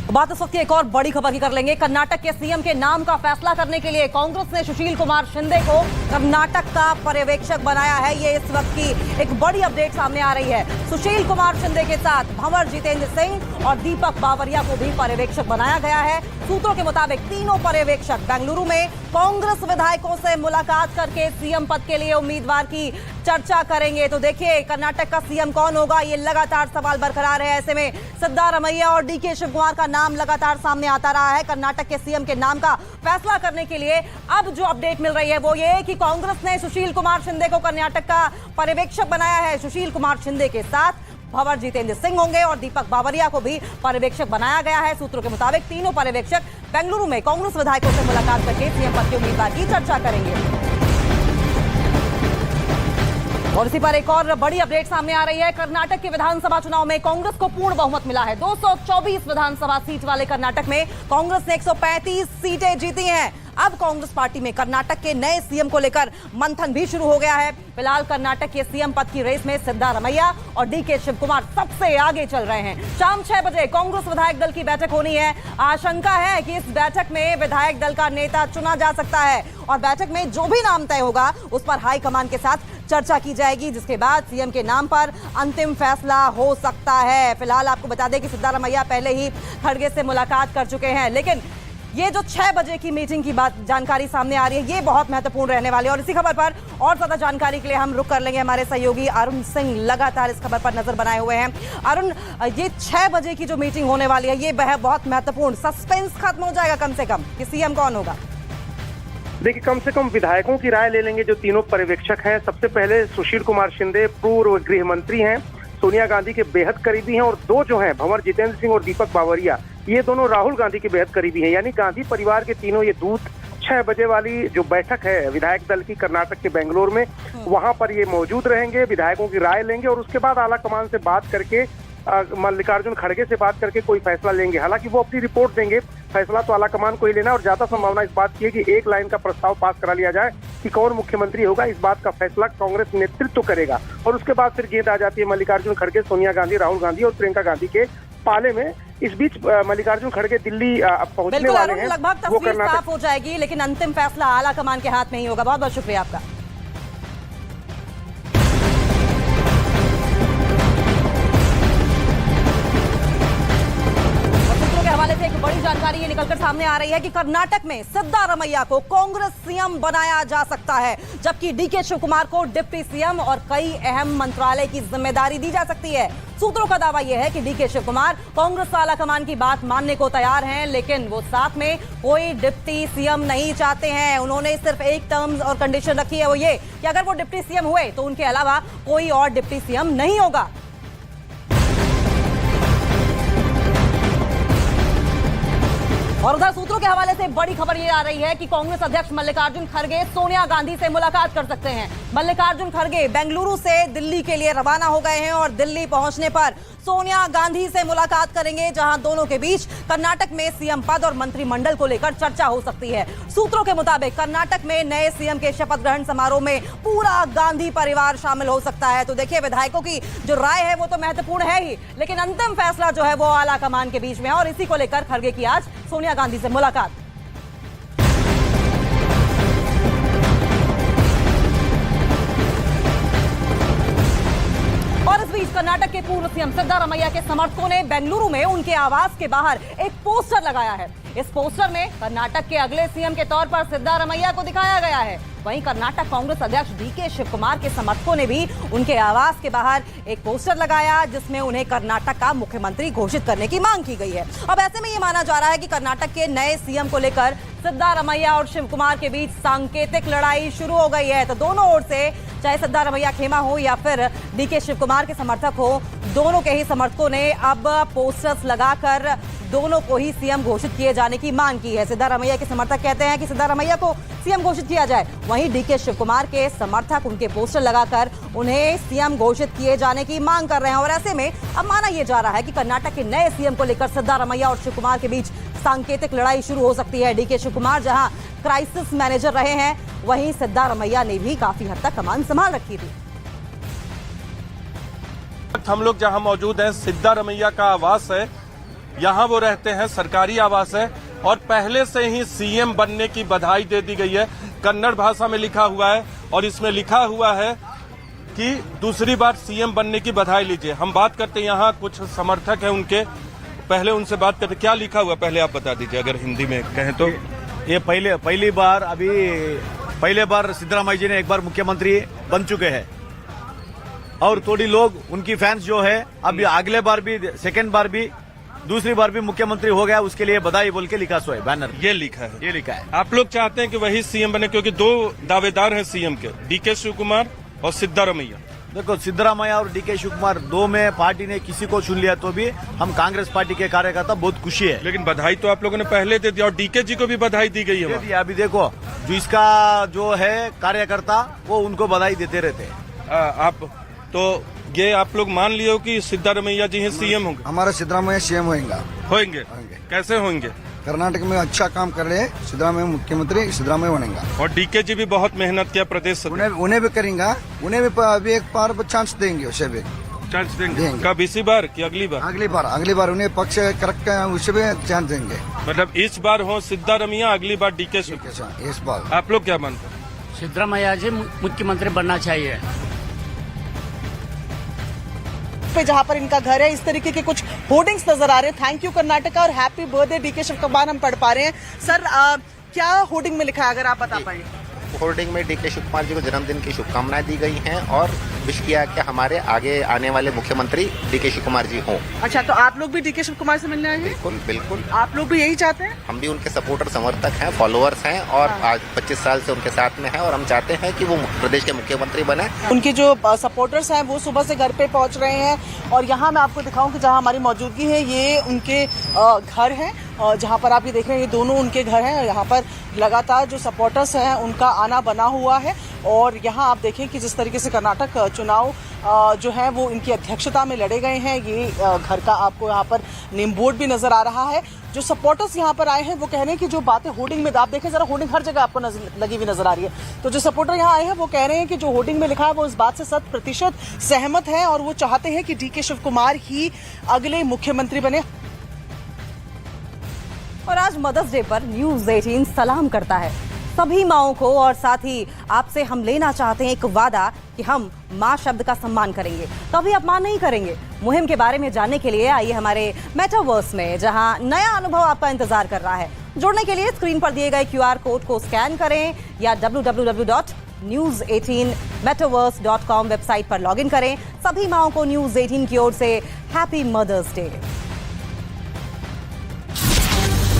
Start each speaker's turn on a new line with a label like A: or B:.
A: बात इस वक्त की एक और बड़ी खबर की कर लेंगे। कर्नाटक के सीएम के नाम का फैसला करने के लिए कांग्रेस ने सुशील कुमार शिंदे को कर्नाटक का पर्यवेक्षक बनाया है। ये इस वक्त की एक बड़ी अपडेट सामने आ रही है। सुशील कुमार शिंदे के साथ भंवर जितेंद्र सिंह और दीपक बावरिया को भी पर्यवेक्षक बनाया गया है। सूत्रों के मुताबिक तीनों पर्यवेक्षक बेंगलुरु में कांग्रेस विधायकों से मुलाकात करके सीएम पद के लिए उम्मीदवार की चर्चा करेंगे। तो देखिए, कर्नाटक का सीएम कौन होगा, ये लगातार सवाल बरकरार है। ऐसे में सिद्धारमैया और डीके शिवकुमार का नाम लगातार सामने आता रहा है। कर्नाटक के सीएम के नाम का फैसला करने के लिए अब जो अपडेट मिल रही है वो ये कि कांग्रेस ने सुशील कुमार शिंदे को कर्नाटक का पर्यवेक्षक बनाया है। सुशील कुमार शिंदे के साथ भंवर जितेंद्र सिंह होंगे और दीपक बावरिया को भी पर्यवेक्षक बनाया गया है। सूत्रों के मुताबिक तीनों पर्यवेक्षक बेंगलुरु में कांग्रेस विधायकों से मुलाकात करके सीएम पद के उम्मीदवार की चर्चा करेंगे। और इसी पर एक और बड़ी अपडेट सामने आ रही है। कर्नाटक के विधानसभा चुनाव में कांग्रेस को पूर्ण बहुमत मिला है। 224 विधानसभा सीट वाले कर्नाटक में कांग्रेस ने 135 सीटें जीती हैं। अब कांग्रेस पार्टी में कर्नाटक के नए सीएम को लेकर मंथन भी शुरू हो गया है। फिलहाल कर्नाटक के सीएम पद की रेस में सिद्धारमैया और डीके शिवकुमार सबसे आगे चल रहे हैं। शाम 6 बजे कांग्रेस विधायक दल की बैठक होनी है। आशंका है कि इस बैठक में विधायक दल का नेता चुना जा सकता है और बैठक में जो भी नाम तय होगा उस पर हाईकमान के साथ चर्चा की जाएगी, जिसके बाद सीएम के नाम पर अंतिम फैसला हो सकता है। फिलहाल आपको बता दें कि सिद्धारमैया पहले ही खड़गे से मुलाकात कर चुके हैं, लेकिन ये जो 6 बजे की मीटिंग की बात जानकारी सामने आ रही है ये बहुत महत्वपूर्ण रहने वाली है। और इसी खबर पर और ज्यादा जानकारी के लिए हम रुक कर लेंगे। हमारे सहयोगी अरुण सिंह लगातार इस खबर पर नजर बनाए हुए हैं। अरुण, ये 6 बजे की जो मीटिंग होने वाली है ये बहुत महत्वपूर्ण, सस्पेंस खत्म हो जाएगा कम से कम कि सीएम कौन होगा?
B: देखिए, कम से कम विधायकों की राय ले लेंगे जो तीनों पर्यवेक्षक हैं। सबसे पहले सुशील कुमार शिंदे पूर्व गृह मंत्री हैं, सोनिया गांधी के बेहद करीबी हैं, और दो जो हैं भंवर जितेंद्र सिंह और दीपक बावरिया, ये दोनों राहुल गांधी के बेहद करीबी हैं। यानी गांधी परिवार के तीनों ये दूत 6 बजे वाली जो बैठक है विधायक दल की कर्नाटक के बेंगलुरु में, वहां पर ये मौजूद रहेंगे, विधायकों की राय लेंगे और उसके बाद आला कमान से बात करके मल्लिकार्जुन खड़गे से बात करके कोई फैसला लेंगे। हालांकि वो अपनी रिपोर्ट देंगे, फैसला तो आलाकमान को ही लेना, और ज्यादा संभावना इस बात की है कि एक लाइन का प्रस्ताव पास करा लिया जाए कि कौन मुख्यमंत्री होगा। इस बात का फैसला कांग्रेस नेतृत्व करेगा और उसके बाद फिर गेंद आ जाती है मल्लिकार्जुन खड़गे, सोनिया गांधी, राहुल गांधी और प्रियंका गांधी के पाले में। इस बीच मल्लिकार्जुन खड़गे दिल्ली पहुंचने वाले हैं।
A: लगभग तस्वीर साफ हो जाएगी, लेकिन अंतिम फैसला आलाकमान के हाथ में ही होगा। बहुत बहुत शुक्रिया आपका। हवाले से एक बड़ी जानकारी ये निकलकर सामने आ रही है कि कर्नाटक में सिद्धारमैया को कांग्रेस सीएम बनाया जा सकता है, जबकि डीके शिवकुमार को डिप्टी सीएम और कई अहम मंत्रालय की जिम्मेदारी दी जा सकती है। सूत्रों का दावा यह है कि डीके शिवकुमार कांग्रेस आलाकमान की बात मानने को तैयार हैं, लेकिन वो साथ में कोई डिप्टी सीएम नहीं चाहते हैं। उन्होंने सिर्फ एक टर्म्स और कंडीशन रखी है, वो ये कि अगर वो डिप्टी सीएम हुए तो उनके अलावा कोई और डिप्टी सीएम नहीं होगा। और उधर सूत्रों के हवाले से बड़ी खबर ये आ रही है कि कांग्रेस अध्यक्ष मल्लिकार्जुन खड़गे सोनिया गांधी से मुलाकात कर सकते हैं। मल्लिकार्जुन खड़गे बेंगलुरु से दिल्ली के लिए रवाना हो गए हैं और दिल्ली पहुंचने पर सोनिया गांधी से मुलाकात करेंगे, जहां दोनों के बीच कर्नाटक में सीएम पद और मंत्रिमंडल को लेकर चर्चा हो सकती है। सूत्रों के मुताबिक कर्नाटक में नए सीएम के शपथ ग्रहण समारोह में पूरा गांधी परिवार शामिल हो सकता है। तो देखिए, विधायकों की जो राय है वो तो महत्वपूर्ण है ही, लेकिन अंतिम फैसला जो है वो आलाकमान के बीच में है और इसी को लेकर खड़गे की आज सोनिया गांधी से मुलाकात। और इस बीच कर्नाटक के पूर्व सीएम सिद्धारमैया के समर्थकों ने बेंगलुरु में उनके आवास के बाहर एक पोस्टर लगाया है। इस पोस्टर में कर्नाटक के अगले सीएम के तौर पर सिद्धारमैया को दिखाया गया है। वहीं कर्नाटक कांग्रेस अध्यक्ष डीके शिवकुमार के समर्थकों ने भी उनके आवास के बाहर एक पोस्टर लगाया, जिसमें उन्हें कर्नाटक का मुख्यमंत्री घोषित करने की मांग की गई है। अब ऐसे में ये माना जा रहा है कि कर्नाटक के नए सीएम को लेकर सिद्धारमैया और शिवकुमार के बीच सांकेतिक लड़ाई शुरू हो गई है। तो दोनों ओर से, चाहे सिद्धारमैया खेमा हो या फिर डीके शिवकुमार के समर्थक हो, दोनों के ही समर्थकों ने अब पोस्टर्स लगाकर दोनों को ही सीएम घोषित किए जाने की मांग की है। सिद्धारमैया के समर्थक कहते हैं कि सिद्धारमैया को सीएम घोषित किया जाए, वहीं डीके शिवकुमार के समर्थक उनके पोस्टर लगाकर उन्हें सीएम घोषित किए जाने की मांग कर रहे हैं। और ऐसे में अब माना यह जा रहा है कि कर्नाटक के नए सीएम को लेकर सिद्धारमैया और शिवकुमार के बीच सांकेतिक लड़ाई शुरू हो सकती है। डीके शिवकुमार जहां क्राइसिस मैनेजर रहे हैं, वहीं सिद्धारमैया ने भी काफी हद तक कमान संभाल रखी थी।
C: हम लोग जहां मौजूद हैं, सिद्धारमैया का आवास है यहाँ वो रहते हैं, सरकारी आवास है और पहले से ही सीएम बनने की बधाई दे दी गई है। कन्नड़ भाषा में लिखा हुआ है और इसमें लिखा हुआ है कि दूसरी बार सीएम बनने की बधाई लीजिए। हम बात करते हैं, यहाँ कुछ समर्थक हैं उनके, पहले उनसे बात करते। क्या लिखा हुआ पहले आप बता दीजिए, अगर हिंदी में कहें तो।
D: ये पहली बार सिद्धरामैया जी ने एक बार मुख्यमंत्री बन चुके हैं और थोड़ी लोग उनकी फैंस जो है अभी अगले बार भी, सेकेंड बार भी, दूसरी बार भी मुख्यमंत्री हो गया, उसके लिए बधाई बोल के लिखा सो है बैनर।
C: ये लिखा है।
D: आप
C: लोग चाहते हैं कि वही सीएम बने, क्योंकि दो दावेदार हैं सीएम के, डीके शिवकुमार और सिद्धारमैया।
D: देखो, सिद्धरामैया और डीके शिवकुमार दो में पार्टी ने किसी को चुन लिया तो भी हम कांग्रेस पार्टी के कार्यकर्ता बहुत खुशी है।
C: लेकिन बधाई तो आप लोगों ने पहले दे दिया और डीके जी को भी बधाई दी गई है।
D: अभी देखो, जो इसका जो है कार्यकर्ता वो उनको बधाई देते रहते हैं।
C: आप तो ये आप लोग मान लियो कि सिद्धारमैया जी ही सीएम होंगे?
E: हमारा सिद्धरामैया सीएम
C: होंगे। कैसे होंगे?
E: कर्नाटक में अच्छा काम कर रहे हैं, सिद्धरामैया मुख्यमंत्री सिद्धरामैया बनेगा।
C: और डीके जी भी बहुत मेहनत किया प्रदेश।
E: उन्हें भी करेंगे, उन्हें भी अभी एक बार चांस देंगे, उसे भी
C: चांस देंगे। कब, इसी बार कि अगली बार?
E: अगली बार उन्हें पक्ष करेक्ट, उसे भी चांस देंगे।
C: मतलब इस बार हो सिद्धारमैया, अगली बार डीके शिवकुमार।
E: इस बार
C: आप लोग क्या मानते हैं?
F: सिद्धरामैया जी मुख्यमंत्री बनना चाहिए।
G: पे जहां पर इनका घर है, इस तरीके के कुछ होर्डिंग्स नजर आ रहे हैं, थैंक यू कर्नाटका और हैप्पी बर्थडे डीके शिवकुमार, हम पढ़ पा रहे हैं। सर, क्या होर्डिंग में लिखा है, अगर आप बता पाए?
H: होर्डिंग में डीके शिवकुमार जी को जन्मदिन की शुभकामनाएं दी गई हैं और विश किया कि हमारे आगे आने वाले मुख्यमंत्री डीके शिवकुमार जी हों।
G: अच्छा, तो आप लोग भी डीके शिवकुमार से मिलने आए हैं?
H: बिल्कुल बिल्कुल।
G: आप लोग भी यही चाहते हैं?
H: हम भी उनके सपोर्टर, समर्थक हैं, फॉलोअर्स हैं और आज 25 साल से उनके साथ में हैं और हम चाहते हैं कि वो प्रदेश के मुख्यमंत्री बने।
G: उनके जो सपोर्टर्स हैं वो सुबह से घर पे पहुंच रहे हैं और यहाँ मैं आपको दिखाऊं कि जहाँ हमारी मौजूदगी है, ये उनके घर है, जहाँ पर आप ये देख रहे हैं, ये दोनों उनके घर हैं। यहाँ पर लगातार जो सपोर्टर्स हैं उनका आना बना हुआ है और यहाँ आप देखें कि जिस तरीके से कर्नाटक चुनाव जो है वो इनकी अध्यक्षता में लड़े गए हैं। ये घर का आपको यहाँ पर नेम बोर्ड भी नजर आ रहा है। जो सपोर्टर्स यहाँ पर आए हैं वो कह रहे हैं कि जो बातें होर्डिंग में, आप देखें जरा, होर्डिंग हर जगह आपको लगी हुई नजर आ रही है। तो जो सपोर्टर यहाँ आए हैं वो कह रहे हैं कि जो होर्डिंग में लिखा है वो इस बात से 100% सहमत है और वो चाहते हैं कि डीके शिवकुमार ही अगले मुख्यमंत्री बने।
A: और आज मदर्स डे पर न्यूज़ 18 सलाम करता है सभी माओं को और साथ ही आपसे हम लेना चाहते हैं एक वादा कि हम मां शब्द का सम्मान करेंगे, कभी अपमान नहीं करेंगे। मुहिम के बारे में जानने के लिए आइए हमारे मेटावर्स में, जहां नया अनुभव आपका इंतजार कर रहा है। जुड़ने के लिए स्क्रीन पर दिए गए QR कोड को स्कैन करें या www.news18metaverse.com वेबसाइट पर लॉगिन करें। सभी माओं को न्यूज़ 18 की ओर से हैप्पी मदर्स डे।